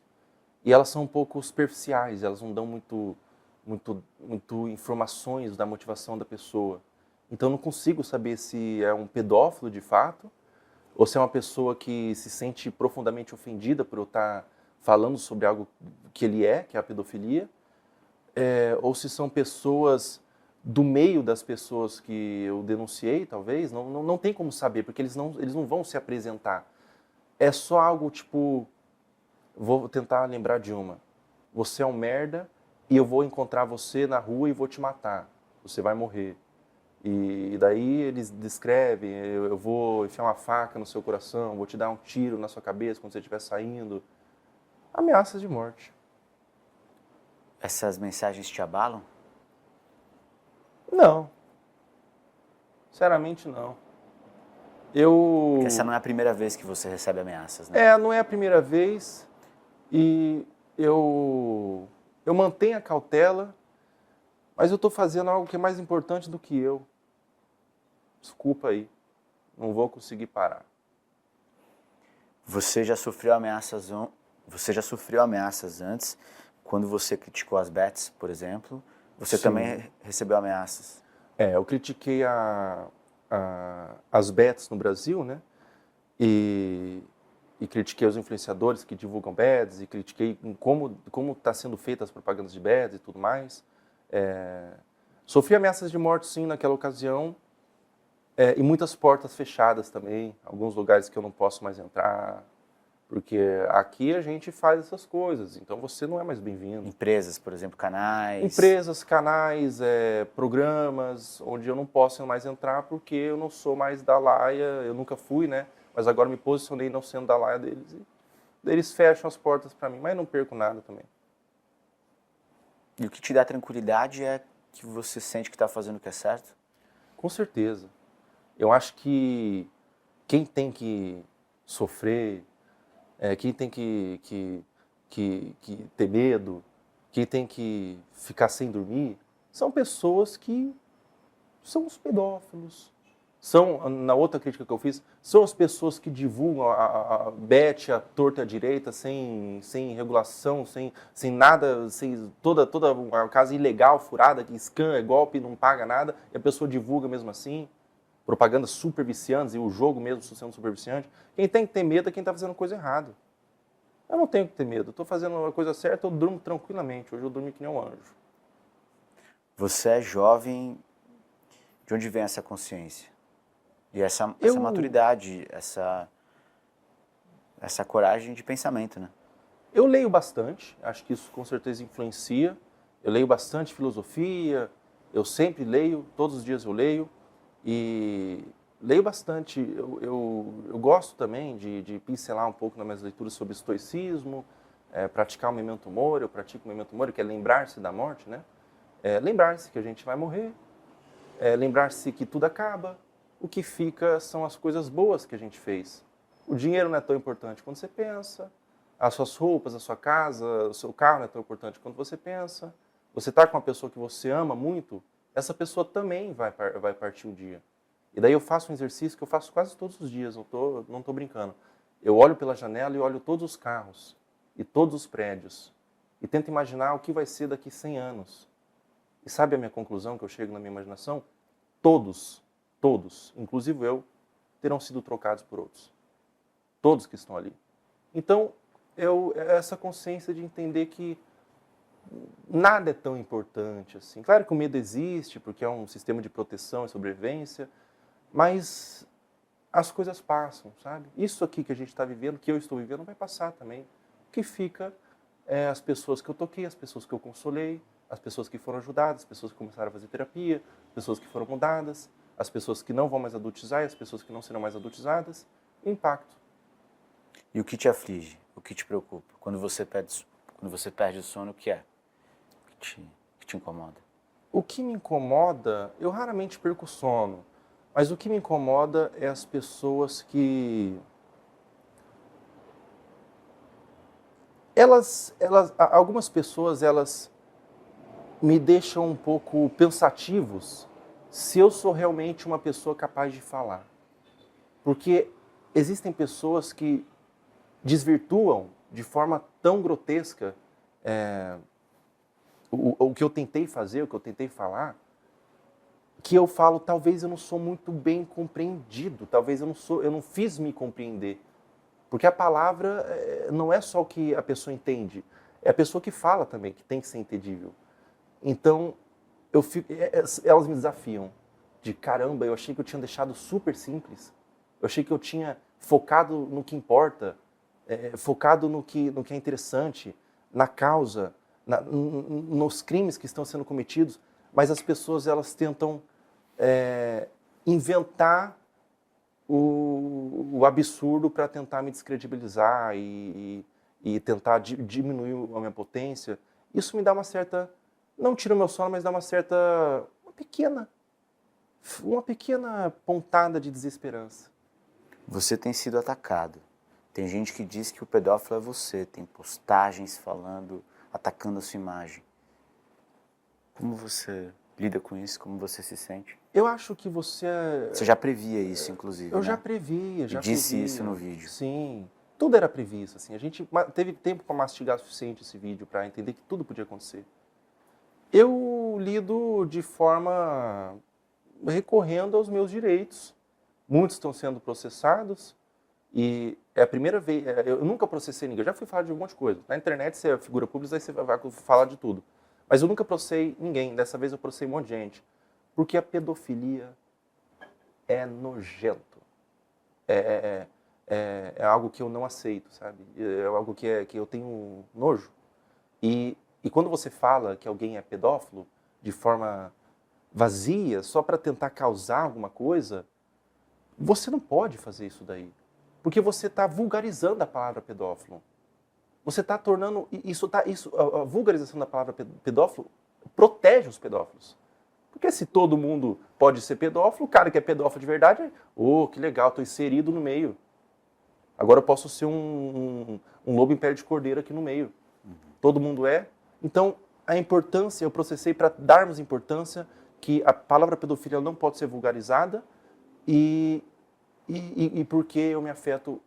e elas são um pouco superficiais, elas não dão muito informações da motivação da pessoa. Então eu não consigo saber se é um pedófilo de fato, ou se é uma pessoa que se sente profundamente ofendida por eu estar falando sobre algo que ele que é a pedofilia, ou se são pessoas do meio das pessoas que eu denunciei, talvez, não tem como saber, porque eles não vão se apresentar. É só algo tipo, vou tentar lembrar de uma, você é um merda e eu vou encontrar você na rua e vou te matar, você vai morrer. E daí eles descrevem, eu vou enfiar uma faca no seu coração, vou te dar um tiro na sua cabeça quando você estiver saindo. Ameaças de morte. Essas mensagens te abalam? Não. Sinceramente, não. Porque essa não é a primeira vez que você recebe ameaças, né? Não é a primeira vez. E eu mantenho a cautela, mas eu estou fazendo algo que é mais importante do que eu. Desculpa aí, não vou conseguir parar. Você já sofreu ameaças antes, quando você criticou as bets, por exemplo. Você Sim. também recebeu ameaças. Eu critiquei as bets no Brasil, né? E critiquei os influenciadores que divulgam bets, e critiquei como está sendo feitas as propagandas de bets e tudo mais. Sofri ameaças de morte, sim, naquela ocasião. E muitas portas fechadas também, alguns lugares que eu não posso mais entrar, porque aqui a gente faz essas coisas, então você não é mais bem-vindo. Empresas, por exemplo, canais. Empresas, canais, programas, onde eu não posso mais entrar porque eu não sou mais da laia, eu nunca fui, né? Mas agora me posicionei não sendo da laia deles. E eles fecham as portas para mim, mas não perco nada também. E o que te dá tranquilidade é que você sente que está fazendo o que é certo? Com certeza. Eu acho que quem tem que sofrer quem tem que ter medo, quem tem que ficar sem dormir, são pessoas que são os pedófilos. Na outra crítica que eu fiz, são as pessoas que divulgam a bet, a torta e a direita, sem regulação, sem nada, toda uma casa ilegal, furada, que scam, é golpe, não paga nada, e a pessoa divulga mesmo assim, propagandas super viciantes, e o jogo mesmo sendo super viciante. Quem tem que ter medo é quem está fazendo coisa errada. Eu não tenho que ter medo, eu estou fazendo a coisa certa, eu durmo tranquilamente, hoje eu durmo que nem um anjo. Você é jovem, de onde vem essa consciência? E essa maturidade, essa coragem de pensamento, né? Eu leio bastante, acho que isso com certeza influencia. Eu leio bastante filosofia, eu sempre leio, todos os dias eu leio. E leio bastante. Eu gosto também de pincelar um pouco nas minhas leituras sobre estoicismo, praticar o memento mori, eu pratico o memento mori, que é lembrar-se da morte, né? Lembrar-se que a gente vai morrer, lembrar-se que tudo acaba. O que fica são as coisas boas que a gente fez. O dinheiro não é tão importante quanto você pensa, as suas roupas, a sua casa, o seu carro não é tão importante quanto você pensa. Você está com uma pessoa que você ama muito, essa pessoa também vai partir um dia. E daí eu faço um exercício que eu faço quase todos os dias, não estou brincando. Eu olho pela janela e olho todos os carros e todos os prédios e tento imaginar o que vai ser daqui 100 anos. E sabe a minha conclusão que eu chego na minha imaginação? Todos, inclusive eu, terão sido trocados por outros. Todos que estão ali. Então, essa consciência de entender que nada é tão importante assim. Claro que o medo existe, porque é um sistema de proteção e sobrevivência, mas as coisas passam, sabe? Isso aqui que a gente está vivendo, que eu estou vivendo, vai passar também. O que fica é as pessoas que eu toquei, as pessoas que eu consolei, as pessoas que foram ajudadas, as pessoas que começaram a fazer terapia, as pessoas que foram mudadas, as pessoas que não vão mais adultizar e as pessoas que não serão mais adultizadas, o impacto. E o que te aflige? O que te preocupa? Quando você perde o sono, o que é? Que te incomoda? O que me incomoda, eu raramente perco o sono, mas o que me incomoda é as pessoas que... algumas pessoas, elas me deixam um pouco pensativos se eu sou realmente uma pessoa capaz de falar. Porque existem pessoas que desvirtuam de forma tão grotesca o que eu tentei fazer, o que eu tentei falar, que eu falo, talvez eu não sou muito bem compreendido, talvez eu não fiz me compreender. Porque a palavra não é só o que a pessoa entende, é a pessoa que fala também, que tem que ser entendível. Então, elas me desafiam de caramba, eu achei que eu tinha deixado super simples, eu achei que eu tinha focado no que importa, focado no que é interessante, na causa, nos crimes que estão sendo cometidos, mas as pessoas elas tentam inventar o absurdo para tentar me descredibilizar e tentar diminuir a minha potência. Isso me dá uma certa, não tira o meu sono, mas dá uma pequena pontada de desesperança. Você tem sido atacado. Tem gente que diz que o pedófilo é você. Tem postagens atacando a sua imagem. Como você lida com isso? Como você se sente? Eu acho que você... Você já previa isso, inclusive, Eu né? já previa. Disse isso no vídeo. Sim, tudo era previsto. Assim. A gente teve tempo para mastigar o suficiente esse vídeo, para entender que tudo podia acontecer. Eu lido de forma recorrendo aos meus direitos. Muitos estão sendo processados e é a primeira vez... Eu nunca processei ninguém. Eu já fui falar de um monte de coisa. Na internet você é figura pública, aí você vai falar de tudo. Mas eu nunca processei ninguém. Dessa vez eu processei um monte de gente. Porque a pedofilia é nojento. É algo que eu não aceito, sabe? É algo que eu tenho nojo. E quando você fala que alguém é pedófilo de forma vazia, só para tentar causar alguma coisa, você não pode fazer isso daí. Porque você está vulgarizando a palavra pedófilo. Você está tornando... a vulgarização da palavra pedófilo protege os pedófilos. Porque se todo mundo pode ser pedófilo, o cara que é pedófilo de verdade, que legal, estou inserido no meio. Agora eu posso ser um lobo em pele de cordeiro aqui no meio. Todo mundo é. Então, a importância, eu processei para darmos importância que a palavra pedofilia não pode ser vulgarizada e porque eu me afeto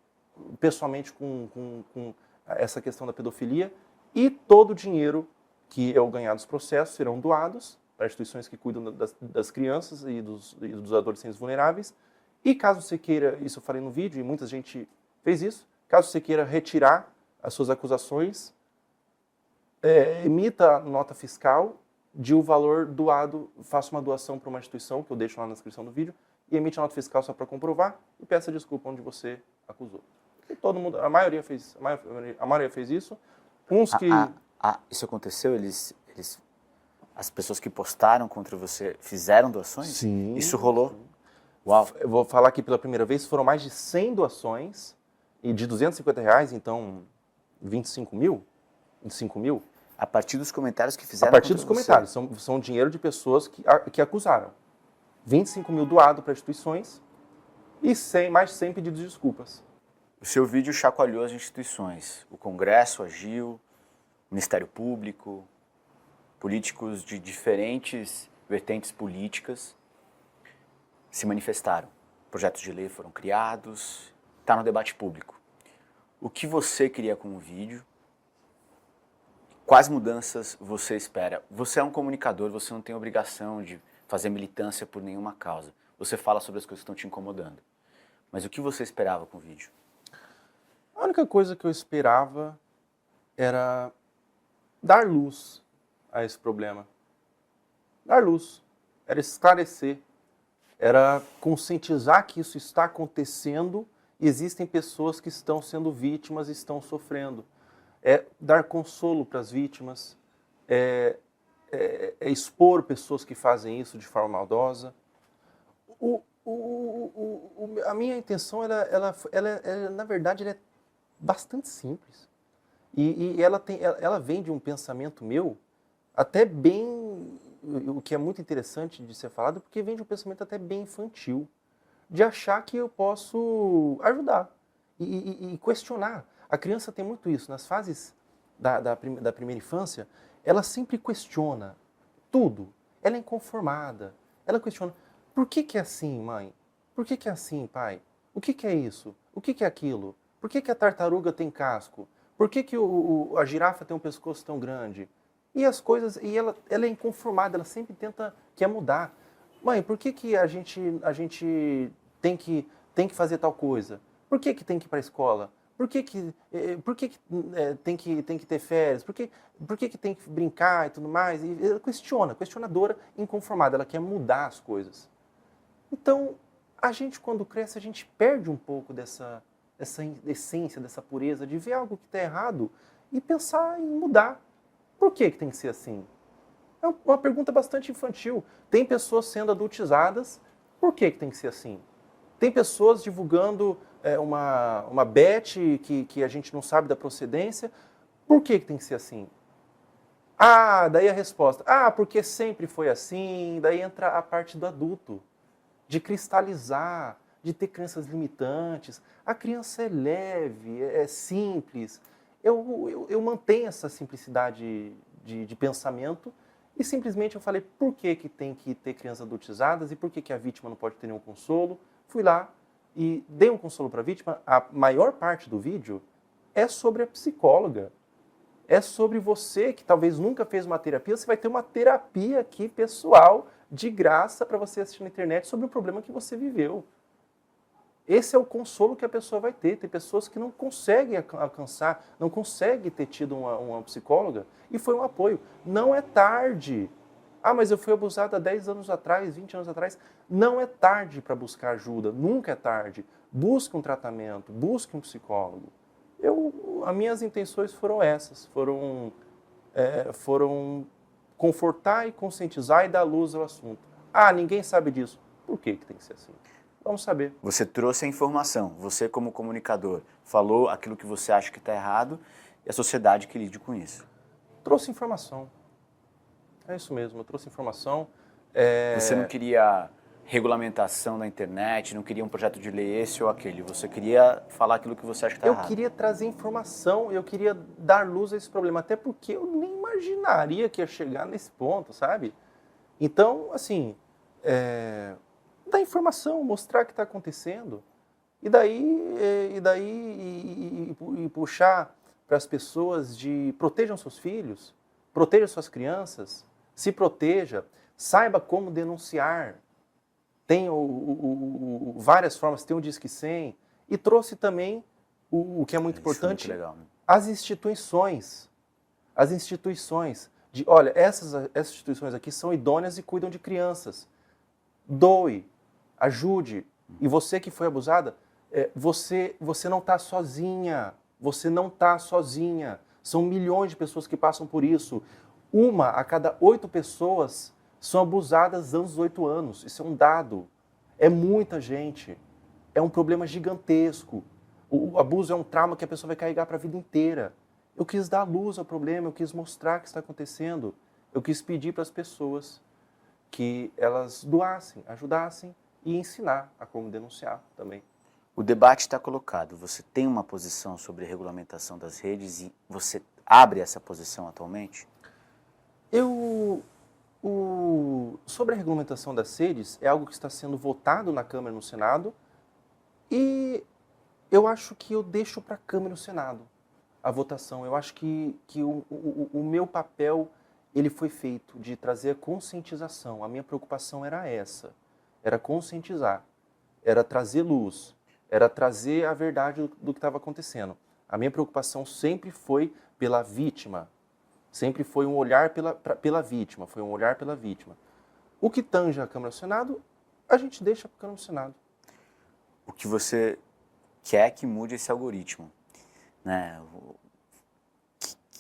pessoalmente com essa questão da pedofilia, e todo o dinheiro que eu ganhar dos processos serão doados para instituições que cuidam das crianças e dos adolescentes vulneráveis. E caso você queira, isso eu falei no vídeo, e muita gente fez isso, caso você queira retirar as suas acusações, emita nota fiscal de o valor doado, faça uma doação para uma instituição, que eu deixo lá na descrição do vídeo, e emite a nota fiscal só para comprovar, e peça desculpa onde você acusou. E todo mundo, a maioria fez isso. Uns que... Isso aconteceu? As pessoas que postaram contra você fizeram doações? Sim. Isso rolou? Sim. Uau. Eu vou falar aqui pela primeira vez, foram mais de 100 doações, e de R$250, então 25 mil? A partir dos comentários que fizeram A partir dos contra comentários. São dinheiro de pessoas que acusaram. 25 mil doado para instituições e mais de 100 pedidos de desculpas. O seu vídeo chacoalhou as instituições. O Congresso agiu, o Ministério Público, políticos de diferentes vertentes políticas se manifestaram. Projetos de lei foram criados, está no debate público. O que você queria com o vídeo? Quais mudanças você espera? Você é um comunicador, você não tem obrigação de fazer militância por nenhuma causa. Você fala sobre as coisas que estão te incomodando. Mas o que você esperava com o vídeo? A única coisa que eu esperava era dar luz a esse problema. Dar luz. Era esclarecer. Era conscientizar que isso está acontecendo e existem pessoas que estão sendo vítimas e estão sofrendo. É dar consolo para as vítimas, é expor pessoas que fazem isso de forma maldosa. A minha intenção, na verdade, ela é bastante simples. E ela vem de um pensamento meu, até bem, o que é muito interessante de ser falado, porque vem de um pensamento até bem infantil, de achar que eu posso ajudar e questionar. A criança tem muito isso. Nas fases da primeira infância, ela sempre questiona tudo. Ela é inconformada. Ela questiona, por que é assim, mãe? Por que é assim, pai? O que é isso? O que é aquilo? Por que a tartaruga tem casco? Por que a girafa tem um pescoço tão grande? E as coisas, e ela é inconformada, ela sempre quer mudar. Mãe, por que a gente tem que fazer tal coisa? Por que tem que ir para a escola? Por que tem que ter férias? Por que tem que brincar e tudo mais? E ela questionadora, inconformada, ela quer mudar as coisas. Então, a gente, quando cresce, a gente perde um pouco dessa essência, dessa pureza, de ver algo que está errado e pensar em mudar. Por que tem que ser assim? É uma pergunta bastante infantil. Tem pessoas sendo adultizadas, por que tem que ser assim? Tem pessoas divulgando uma bet que a gente não sabe da procedência, por que tem que ser assim? Daí a resposta, porque sempre foi assim, daí entra a parte do adulto, de cristalizar, de ter crenças limitantes. A criança é leve, é simples. Eu mantenho essa simplicidade de pensamento e simplesmente eu falei por que tem que ter crianças adultizadas e por que a vítima não pode ter nenhum consolo. Fui lá e dei um consolo para a vítima. A maior parte do vídeo é sobre a psicóloga. É sobre você que talvez nunca fez uma terapia. Você vai ter uma terapia aqui, pessoal, de graça para você assistir na internet sobre o problema que você viveu. Esse é o consolo que a pessoa vai ter. Tem pessoas que não conseguem alcançar, não conseguem ter tido uma psicóloga e foi um apoio. Não é tarde. Mas eu fui abusada há 10 anos atrás, 20 anos atrás. Não é tarde para buscar ajuda, nunca é tarde. Busque um tratamento, busque um psicólogo. As minhas intenções foram essas, foram confortar e conscientizar e dar luz ao assunto. Ninguém sabe disso. Por que tem que ser assim? Vamos saber. Você trouxe a informação, você como comunicador falou aquilo que você acha que está errado e a sociedade que lide com isso. Trouxe informação. É isso mesmo, eu trouxe informação. Você não queria regulamentação da internet, não queria um projeto de lei esse ou aquele. Você queria falar aquilo que você acha que está errado. Eu queria trazer informação, eu queria dar luz a esse problema, até porque eu nem imaginaria que ia chegar nesse ponto, sabe? Então, assim, dar informação, mostrar o que está acontecendo, e puxar para as pessoas de protejam seus filhos, protejam suas crianças, se proteja, saiba como denunciar. Tem várias formas, tem o Disque 100, e trouxe também o que é muito importante, muito legal, né? as instituições. As instituições. Olha, essas instituições aqui são idôneas e cuidam de crianças. Doe, ajude. E você que foi abusada, você não está sozinha. Você não está sozinha. São milhões de pessoas que passam por isso. 1 a cada 8 pessoas são abusadas antes dos 8 anos. Isso é um dado. É muita gente. É um problema gigantesco. O abuso é um trauma que a pessoa vai carregar para a vida inteira. Eu quis dar luz ao problema, eu quis mostrar o que está acontecendo. Eu quis pedir para as pessoas que elas doassem, ajudassem e ensinar a como denunciar também. O debate está colocado. Você tem uma posição sobre a regulamentação das redes e você abre essa posição atualmente? Sobre a regulamentação das redes, é algo que está sendo votado na Câmara e no Senado, e eu acho que eu deixo para a Câmara e no Senado a votação. Eu acho que o meu papel ele foi feito de trazer a conscientização. A minha preocupação era essa, era conscientizar, era trazer luz, era trazer a verdade do que estava acontecendo. A minha preocupação sempre foi pela vítima, sempre foi um olhar pela vítima, foi um olhar pela vítima. O que tange a Câmara e o Senado, a gente deixa para a Câmara e o Senado. O que você quer que mude esse algoritmo, né?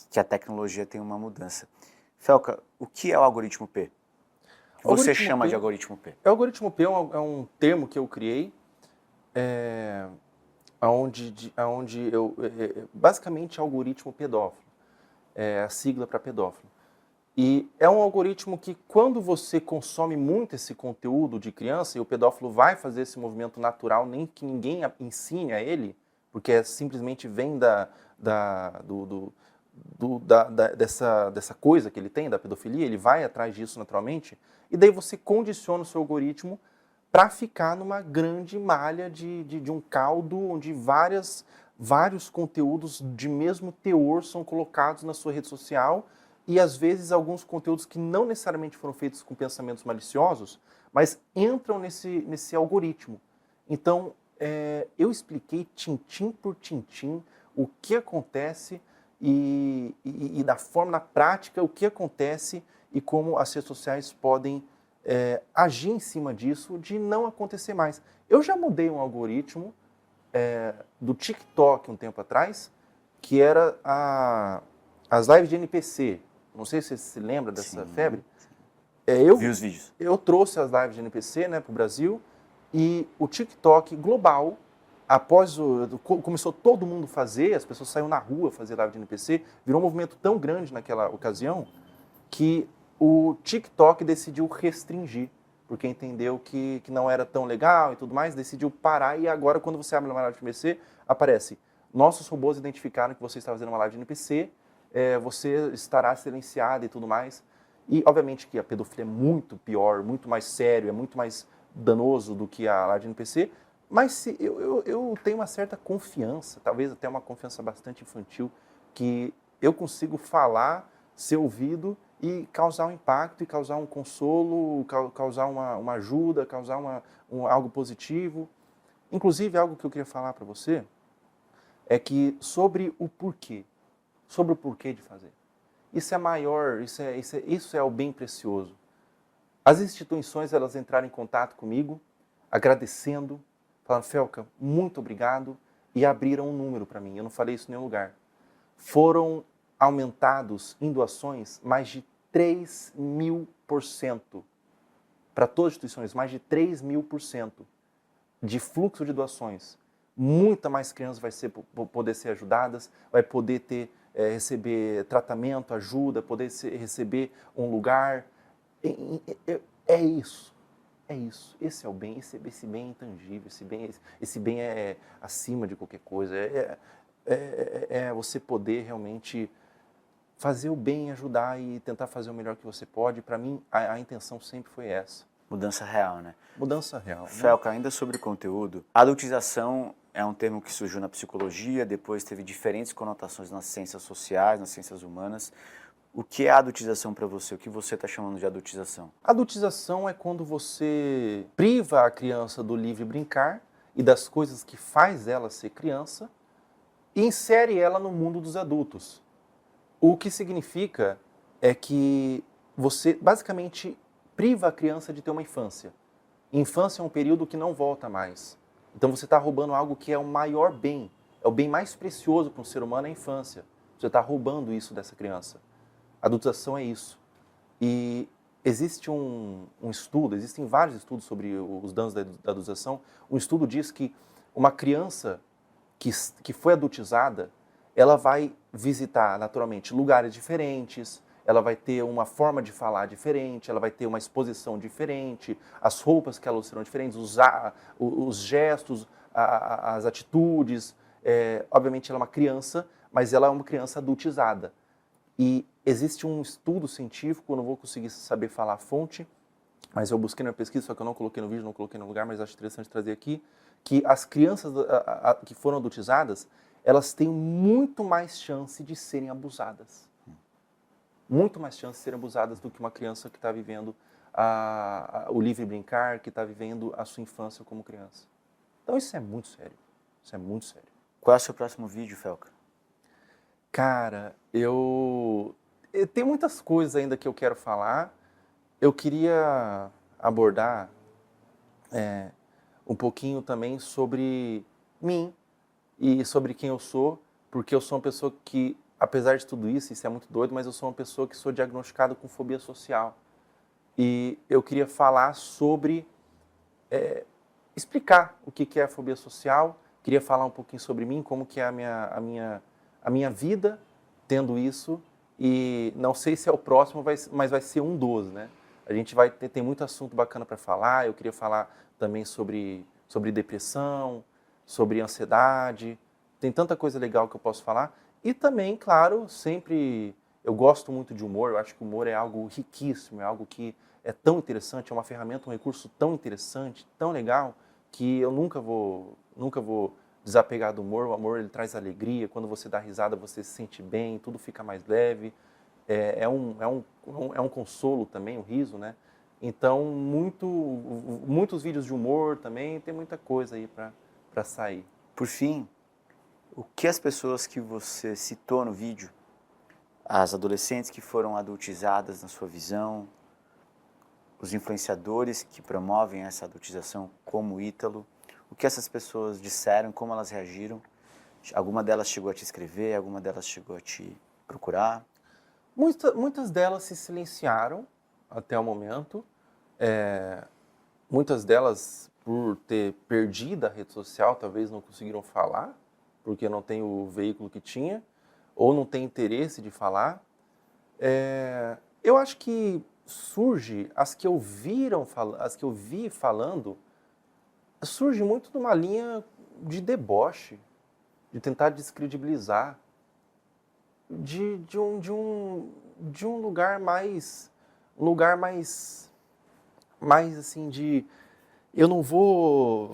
Que a tecnologia tem uma mudança. Felca, o que é o algoritmo P? Você chama de algoritmo P? O algoritmo P é um termo que eu criei, basicamente algoritmo pedófilo, é a sigla para pedófilo. E é um algoritmo que, quando você consome muito esse conteúdo de criança, e o pedófilo vai fazer esse movimento natural, nem que ninguém ensine a ele, porque simplesmente vem dessa coisa que ele tem, da pedofilia, ele vai atrás disso naturalmente, e daí você condiciona o seu algoritmo para ficar numa grande malha de um caldo onde vários conteúdos de mesmo teor são colocados na sua rede social, e às vezes alguns conteúdos que não necessariamente foram feitos com pensamentos maliciosos, mas entram nesse algoritmo. Então, eu expliquei tintim por tintim o que acontece e da forma, na prática, o que acontece e como as redes sociais podem agir em cima disso de não acontecer mais. Eu já mudei um algoritmo do TikTok um tempo atrás, que era as lives de NPC. Não sei se você se lembra dessa febre. Eu vi os vídeos. Eu trouxe as lives de NPC, né, para o Brasil, e o TikTok global, começou todo mundo fazer, as pessoas saíram na rua fazer live de NPC, virou um movimento tão grande naquela ocasião que o TikTok decidiu restringir, porque entendeu que não era tão legal e tudo mais, decidiu parar, e agora quando você abre uma live de NPC, aparece: nossos robôs identificaram que você está fazendo uma live de NPC, você estará silenciado e tudo mais. E, obviamente, que a pedofilia é muito pior, muito mais sério, é muito mais danoso do que a live de NPC, mas eu tenho uma certa confiança, talvez até uma confiança bastante infantil, que eu consigo falar, ser ouvido e causar um impacto, e causar um consolo, causar uma ajuda, causar algo positivo. Inclusive, algo que eu queria falar para você é que sobre o porquê de fazer. Isso é maior, isso é o bem precioso. As instituições, elas entraram em contato comigo, agradecendo, falando: Felca, muito obrigado, e abriram um número para mim. Eu não falei isso em nenhum lugar. Foram aumentados em doações mais de 3.000%. Para todas as instituições, mais de 3.000% de fluxo de doações. Muita mais crianças vai poder ser ajudadas, vai poder receber tratamento, ajuda, poder receber um lugar. É isso. É isso, esse é o bem, esse bem é intangível, esse bem é acima de qualquer coisa, é você poder realmente fazer o bem, ajudar e tentar fazer o melhor que você pode. Para mim, a intenção sempre foi essa. Mudança real, né? Mudança real. Né? Felca, ainda sobre conteúdo, adultização é um termo que surgiu na psicologia, depois teve diferentes conotações nas ciências sociais, nas ciências humanas. O que é adultização para você? O que você está chamando de adultização? Adultização é quando você priva a criança do livre brincar e das coisas que faz ela ser criança e insere ela no mundo dos adultos. O que significa é que você basicamente priva a criança de ter uma infância. Infância é um período que não volta mais. Então você está roubando algo que é o maior bem, é o bem mais precioso para um ser humano, é a infância. Você está roubando isso dessa criança. Adultização é isso. E existe um estudo, existem vários estudos sobre os danos da adultização. Um estudo diz que uma criança que foi adultizada, ela vai visitar naturalmente lugares diferentes, ela vai ter uma forma de falar diferente, ela vai ter uma exposição diferente, as roupas que ela serão diferentes, os gestos, as atitudes. Obviamente ela é uma criança, mas ela é uma criança adultizada. E existe um estudo científico, eu não vou conseguir saber falar a fonte, mas eu busquei na pesquisa, só que eu não coloquei no vídeo, não coloquei no lugar, mas acho interessante trazer aqui, que as crianças que foram adultizadas, elas têm muito mais chance de serem abusadas. Muito mais chance de serem abusadas do que uma criança que está vivendo o livre brincar, que está vivendo a sua infância como criança. Então isso é muito sério. Isso é muito sério. Qual é o seu próximo vídeo, Felca? Cara, eu tenho muitas coisas ainda que eu quero falar. Eu queria abordar um pouquinho também sobre mim e sobre quem eu sou, porque eu sou uma pessoa que, apesar de tudo isso é muito doido, mas eu sou uma pessoa que sou diagnosticada com fobia social. E eu queria falar sobre, explicar o que é a fobia social, queria falar um pouquinho sobre mim, como que é a minha vida tendo isso, e não sei se é o próximo, mas vai ser um dos, né? A gente vai ter muito assunto bacana para falar. Eu queria falar também sobre depressão, sobre ansiedade, tem tanta coisa legal que eu posso falar. E também, claro, sempre eu gosto muito de humor, eu acho que o humor é algo riquíssimo, é algo que é tão interessante, é uma ferramenta, um recurso tão interessante, tão legal, que eu nunca vou desapegar do humor. O amor, ele traz alegria, quando você dá risada você se sente bem, tudo fica mais leve, é um consolo também, o riso, né? Então, muitos vídeos de humor também, tem muita coisa aí para sair. Por fim, o que as pessoas que você citou no vídeo, as adolescentes que foram adultizadas na sua visão, os influenciadores que promovem essa adultização como o Ítalo, o que essas pessoas disseram, como elas reagiram? Alguma delas chegou a te escrever, alguma delas chegou a te procurar? Muitas delas se silenciaram até o momento. Muitas delas, por ter perdido a rede social, talvez não conseguiram falar, porque não tem o veículo que tinha, ou não tem interesse de falar. Eu acho que surge, as que eu vi falando, surge muito de uma linha de deboche, de tentar descredibilizar, de um lugar mais assim, de eu não vou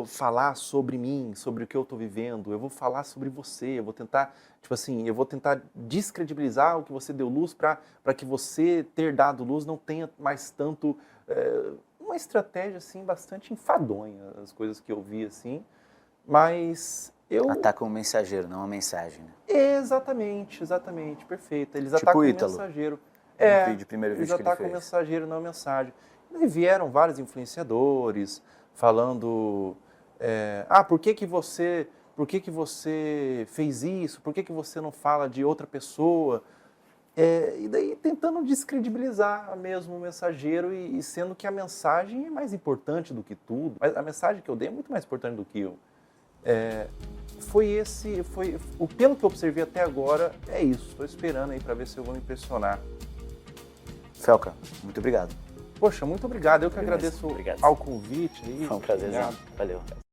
falar sobre mim, sobre o que eu estou vivendo, eu vou falar sobre você, eu vou tentar, descredibilizar o que você deu luz para que você ter dado luz não tenha mais tanto, uma estratégia assim bastante enfadonha, as coisas que eu vi assim, mas eu... Atacam o mensageiro, não a mensagem, né? Exatamente, perfeito. Eles atacam o mensageiro. Primeiro vídeo eles atacam o mensageiro, não a mensagem. E vieram vários influenciadores falando, por que você fez isso? Por que você não fala de outra pessoa? E daí tentando descredibilizar mesmo o mensageiro e sendo que a mensagem é mais importante do que tudo. Mas a mensagem que eu dei é muito mais importante do que eu. Pelo que eu observei até agora, é isso. Estou esperando aí para ver se eu vou me impressionar. Felca, muito obrigado. Poxa, muito obrigado. Eu que Beleza, agradeço obrigado. ao convite aí. Foi um prazer. Obrigado. Valeu.